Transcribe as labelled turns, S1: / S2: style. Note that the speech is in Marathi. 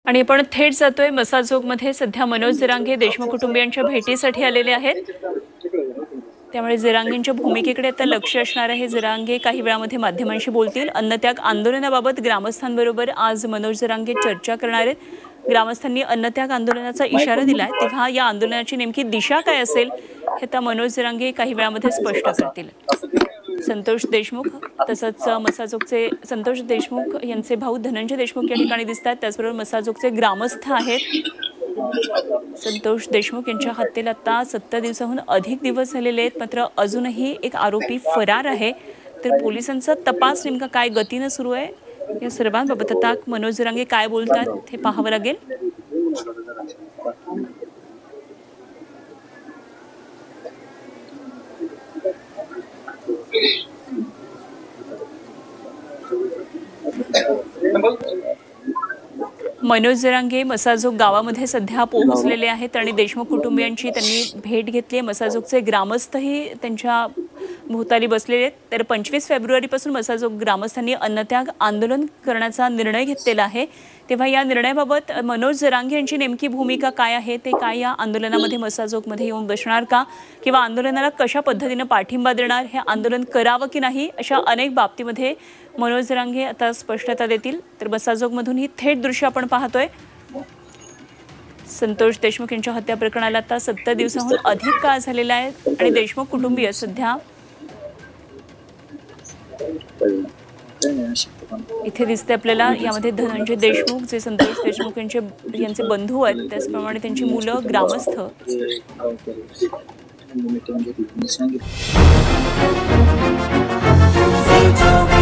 S1: आणि आपण थेट जातोय मसाजोगमध्ये। सध्या मनोज जरांगे देशमुख कुटुंबियांच्या भेटीसाठी आलेले आहेत। त्यामुळे जरांगेंच्या भूमिकेकडे आता लक्ष असणार आहे। जरांगे काही वेळामध्ये माध्यमांशी बोलतील। अन्नत्याग आंदोलनाबाबत ग्रामस्थांबरोबर आज मनोज जरांगे चर्चा करणार आहेत। ग्रामस्थांनी अन्नत्याग आंदोलनाचा इशारा दिलाय, तेव्हा या आंदोलनाची नेमकी दिशा काय असेल हे आता मनोज जरांगे काही वेळामध्ये स्पष्ट करतील। संतोष देशमुख तसंच मसाजोगचे संतोष देशमुख यांचे भाऊ धनंजय देशमुख या ठिकाणी दिसतात। त्याचबरोबर मसाजोगचे ग्रामस्थ आहेत। संतोष देशमुख यांच्या हत्येला आता 70 दिवसांहून अधिक दिवस झालेले आहेत, मात्र अजूनही एक आरोपी फरार आहे। तर पोलिसांचा तपास नेमका काय गतीने सुरू आहे, या सर्वांबाबत आता मनोज जरांगे काय बोलतात हे पाहावं लागेल। मनोज जरांगे मसाजोग गावामध्ये सध्या पोहोचलेले आहेत आणि देशमुख कुटुंबियांची त्यांनी भेट घेतली। मसाजोगचे ग्रामस्थही त्यांच्या भोवताली बसलेले आहेत। तर 25 फेब्रुवारीपासून मसाजोग ग्रामस्थांनी अन्नत्याग आंदोलन करण्याचा निर्णय घेतलेला आहे। तेव्हा या निर्णयाबाबत मनोज जरांगे यांची नेमकी भूमिका काय आहे, ते काय या आंदोलनामध्ये मसाजोगमध्ये येऊन बसणार का, किंवा आंदोलनाला कशा पद्धतीने पाठिंबा देणार, हे आंदोलन करावं की नाही, अशा अनेक बाबतीमध्ये मनोज जरांगे आता स्पष्टता देतील। तर मसाजोगमधून ही थेट दृश्य आपण पाहतोय। संतोष देशमुख यांच्या हत्या प्रकरणाला आता 70 दिवसांहून अधिक काळ झालेला आहे आणि देशमुख कुटुंबीय सध्या इथे दिसते आपल्याला। यामध्ये धनंजय देशमुख जे संतोष देशमुख यांचे बंधू आहेत, त्याचप्रमाणे त्यांची मुलं, ग्रामस्थ।
S2: Say